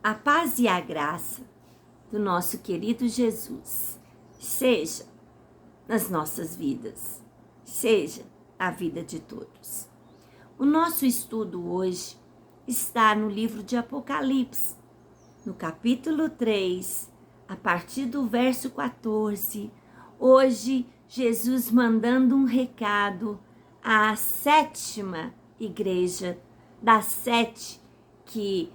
A paz e a graça do nosso querido Jesus seja nas nossas vidas, seja a vida de todos. O nosso estudo hoje está no livro de Apocalipse, no capítulo 3, a partir do verso 14. Hoje, Jesus mandando um recado à sétima igreja, das 7 que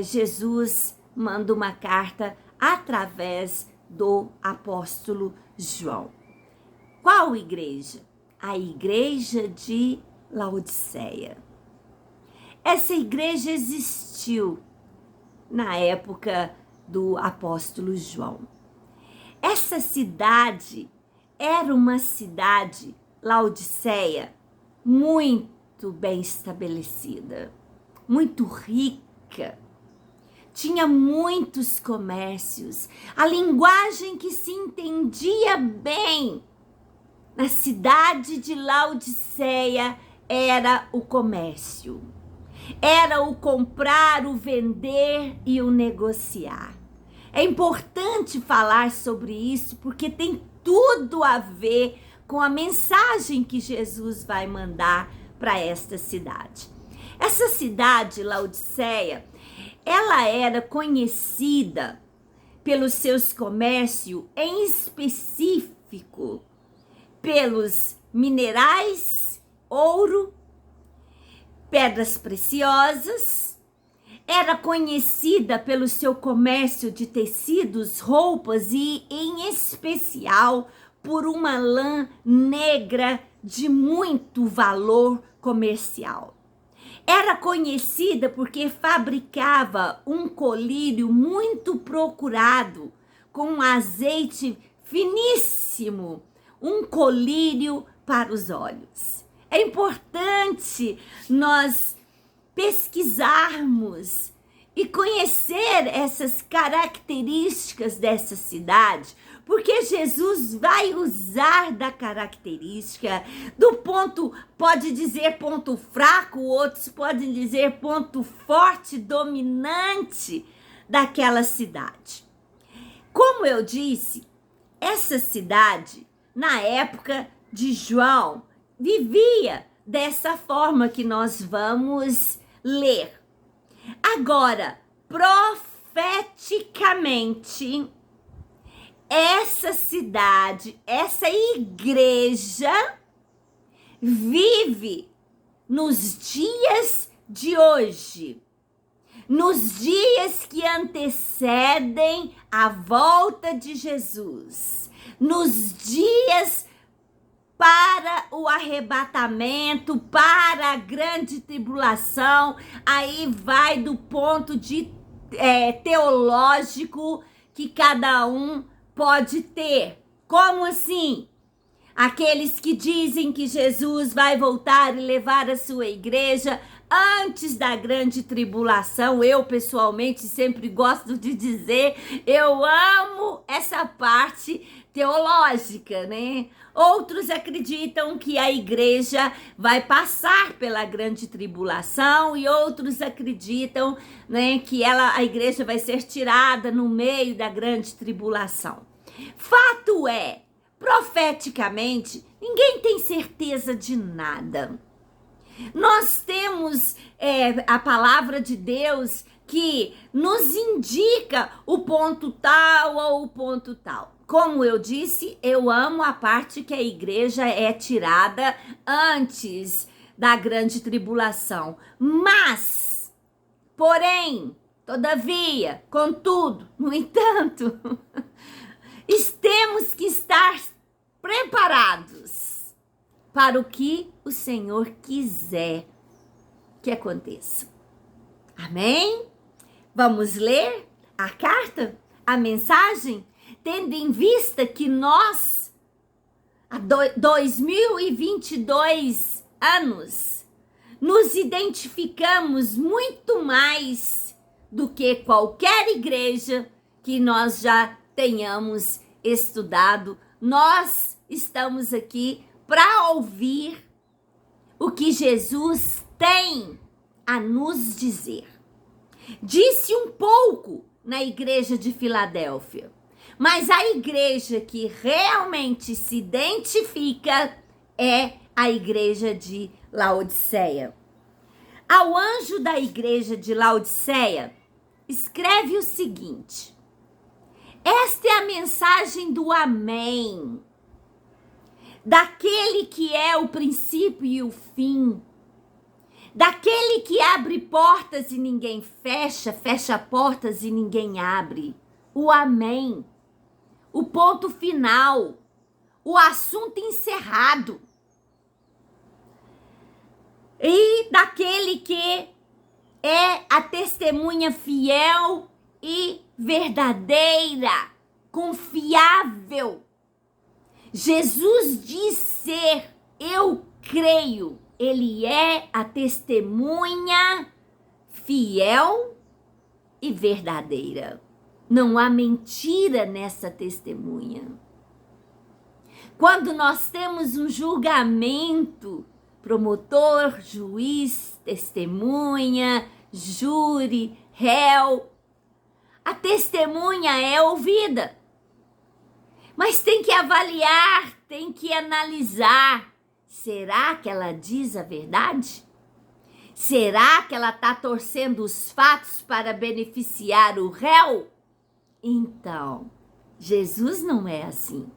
Jesus manda uma carta através do apóstolo João. Qual igreja? A igreja de Laodiceia. Essa igreja existiu na época do apóstolo João. Essa cidade era uma cidade, Laodiceia, muito bem estabelecida, muito rica. Tinha muitos comércios, a linguagem que se entendia bem na cidade de Laodiceia era o comércio. Era o comprar, o vender e o negociar. É importante falar sobre isso porque tem tudo a ver com a mensagem que Jesus vai mandar para esta cidade. Essa cidade, Laodiceia, ela era conhecida pelos seus comércios, em específico pelos minerais, ouro, pedras preciosas. Era conhecida pelo seu comércio de tecidos, roupas e, em especial, por uma lã negra de muito valor comercial. Era conhecida porque fabricava um colírio muito procurado, com azeite finíssimo, um colírio para os olhos. É importante nós pesquisarmos e conhecer essas características dessa cidade, porque Jesus vai usar da característica do ponto, pode dizer ponto fraco, outros podem dizer ponto forte, dominante daquela cidade. Como eu disse, essa cidade, na época de João, vivia dessa forma que nós vamos ler. Agora, profeticamente, essa cidade, essa igreja vive nos dias de hoje, nos dias que antecedem a volta de Jesus, nos dias para o arrebatamento, para a grande tribulação. Aí vai do ponto de teológico que cada um pode ter. Como assim? Aqueles que dizem que Jesus vai voltar e levar a sua igreja antes da grande tribulação. Eu, pessoalmente, sempre gosto de dizer, eu amo essa parte teológica, né? Outros acreditam que a igreja vai passar pela grande tribulação e outros acreditam, né, que a igreja vai ser tirada no meio da grande tribulação. Fato é, profeticamente, ninguém tem certeza de nada. Nós temos a palavra de Deus que nos indica o ponto tal ou o ponto tal. Como eu disse, eu amo a parte que a igreja é tirada antes da grande tribulação. Mas, porém, todavia, contudo, no entanto, temos que estar preparados para o que o Senhor quiser que aconteça. Amém? Vamos ler a carta, a mensagem, tendo em vista que nós, há 2022 anos, nos identificamos muito mais do que qualquer igreja que nós já tenhamos estudado. Nós estamos aqui para ouvir o que Jesus tem a nos dizer. Disse um pouco na igreja de Filadélfia, mas a igreja que realmente se identifica é a igreja de Laodiceia. Ao anjo da igreja de Laodiceia, escreve o seguinte: esta é a mensagem do Amém, daquele que é o princípio e o fim, daquele que abre portas e ninguém fecha, fecha portas e ninguém abre. O Amém, o ponto final, o assunto encerrado. E daquele que é a testemunha fiel e verdadeira, confiável. Jesus diz ser, eu creio, ele é a testemunha fiel e verdadeira. Não há mentira nessa testemunha. Quando nós temos um julgamento, promotor, juiz, testemunha, júri, réu, a testemunha é ouvida. Mas tem que avaliar, tem que analisar. Será que ela diz a verdade? Será que ela está torcendo os fatos para beneficiar o réu? Então, Jesus não é assim.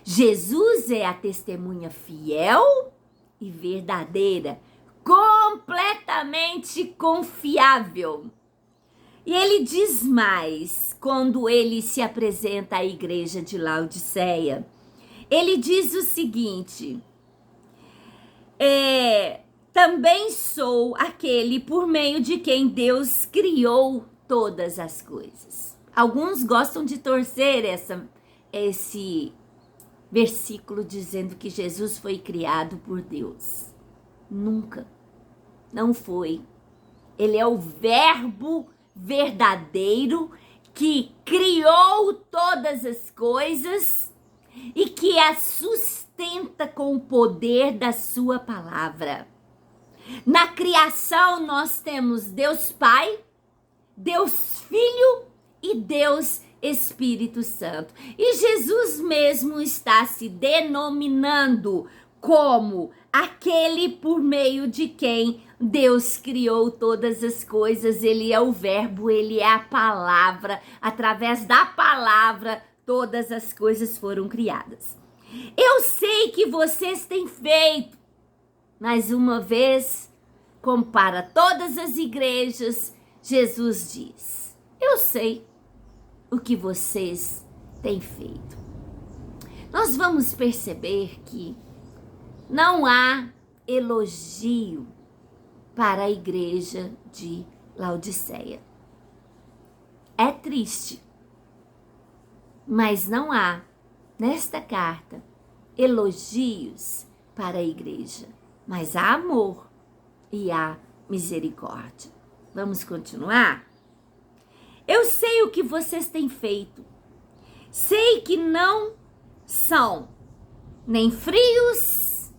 Jesus é a testemunha fiel e verdadeira, completamente confiável. E ele diz mais, quando ele se apresenta à igreja de Laodiceia. Ele diz o seguinte: também sou aquele por meio de quem Deus criou todas as coisas. Alguns gostam de torcer esse versículo dizendo que Jesus foi criado por Deus. Nunca. Não foi. Ele é o Verbo verdadeiro que criou todas as coisas e que as sustenta com o poder da sua palavra. Na criação nós temos Deus Pai, Deus Filho e Deus Espírito Santo. E Jesus mesmo está se denominando como aquele por meio de quem Deus criou todas as coisas. Ele é o Verbo, ele é a palavra. Através da palavra, todas as coisas foram criadas. Eu sei que vocês têm feito, mais uma vez, como para todas as igrejas, Jesus diz: eu sei o que vocês têm feito. Nós vamos perceber que não há elogio para a igreja de Laodiceia. É triste, mas não há, nesta carta, elogios para a igreja, mas há amor e há misericórdia. Vamos continuar? Eu sei o que vocês têm feito. Sei que não são nem frios,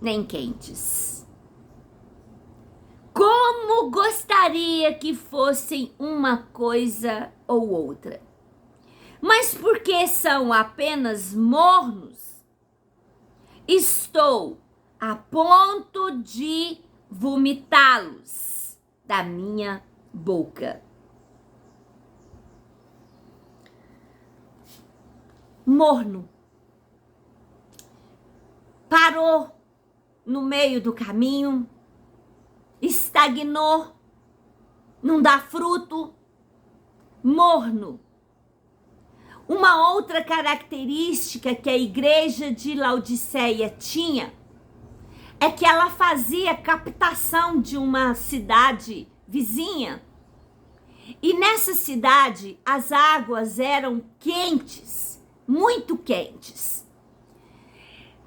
nem quentes. Como gostaria que fossem uma coisa ou outra. Mas porque são apenas mornos, estou a ponto de vomitá-los da minha boca. Morno. Parou no meio do caminho, estagnou, não dá fruto. Morno. Uma outra característica que a igreja de Laodiceia tinha é que ela fazia captação de uma cidade vizinha. E nessa cidade as águas eram quentes, muito quentes.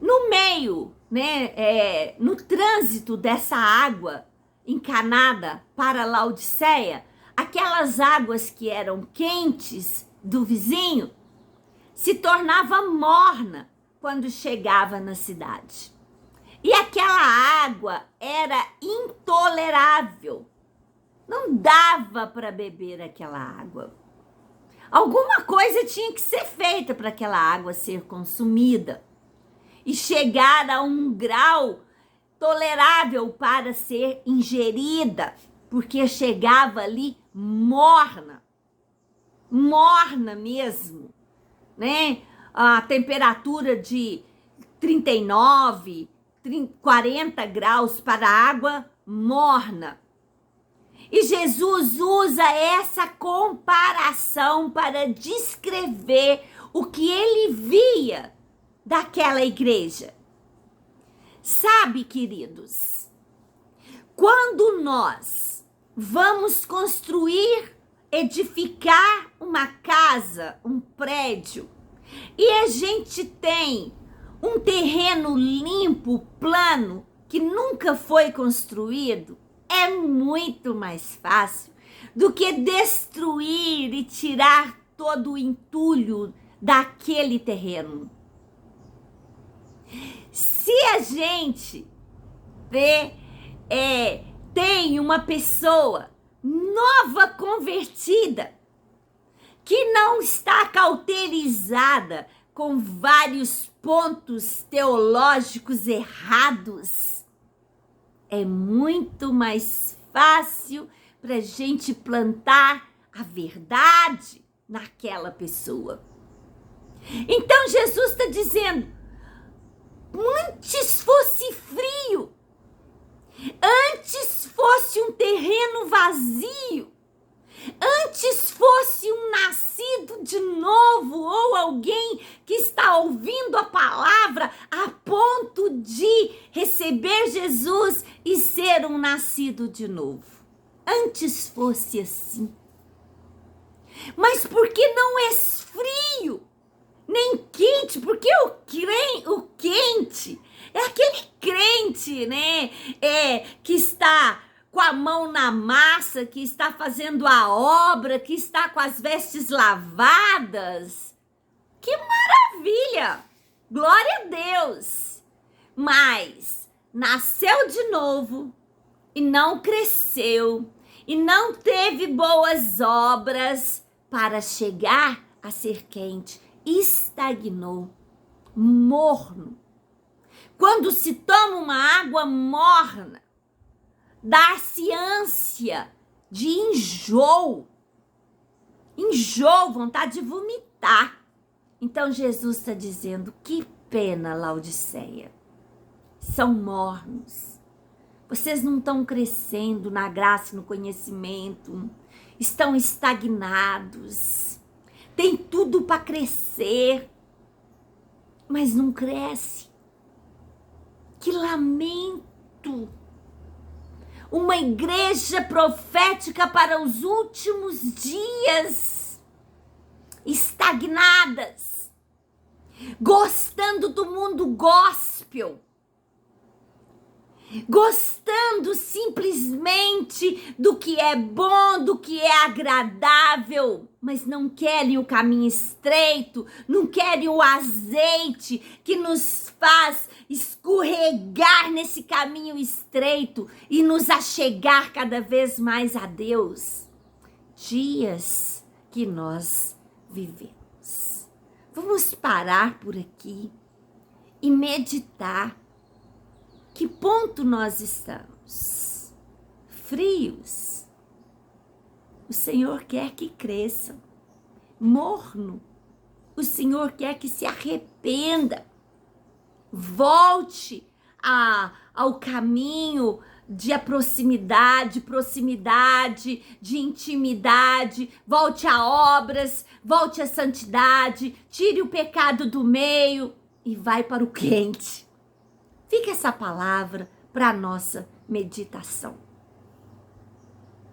No meio, no trânsito dessa água encanada para Laodiceia, aquelas águas que eram quentes do vizinho se tornava morna quando chegava na cidade. E aquela água era intolerável. Não dava para beber aquela água. Alguma coisa tinha que ser feita para aquela água ser consumida e chegar a um grau tolerável para ser ingerida, porque chegava ali morna mesmo, né? A temperatura de 39, 40 graus para a água morna. E Jesus usa essa comparação para descrever o que ele via daquela igreja. Sabe, queridos, quando nós vamos construir, edificar uma casa, um prédio, e a gente tem um terreno limpo, plano, que nunca foi construído, é muito mais fácil do que destruir e tirar todo o entulho daquele terreno. Se a gente tem uma pessoa nova convertida, que não está cauterizada com vários pontos teológicos errados, é muito mais fácil para a gente plantar a verdade naquela pessoa. Então Jesus está dizendo, antes fosse frio, antes fosse um terreno vazio, antes fosse um nascido de novo ou alguém que está ouvindo a palavra a ponto de receber Jesus e ser um nascido de novo. Antes fosse assim. Mas por que não é frio, nem quente? Porque o quente é aquele crente, né? Que está com a mão na massa, que está fazendo a obra, que está com as vestes lavadas. Que maravilha! Glória a Deus! Mas nasceu de novo e não cresceu e não teve boas obras para chegar a ser quente. Estagnou, morno. Quando se toma uma água morna, dá-se ânsia de enjoo, vontade de vomitar. Então Jesus está dizendo, que pena, Laodiceia, são mornos, vocês não estão crescendo na graça e no conhecimento, estão estagnados, tem tudo para crescer, mas não cresce. Que lamento! Uma igreja profética para os últimos dias, estagnadas, gostando do mundo gospel, gostando simplesmente do que é bom, do que é agradável, mas não querem o caminho estreito, não querem o azeite que nos faz escorregar nesse caminho estreito e nos achegar cada vez mais a Deus. Dias que nós vivemos. Vamos parar por aqui e meditar. Que ponto nós estamos? Frios. O Senhor quer que cresçam. Morno. O Senhor quer que se arrependa. Volte ao caminho de proximidade, de intimidade. Volte a obras, volte a santidade. Tire o pecado do meio e vai para o quente. Fica essa palavra para a nossa meditação.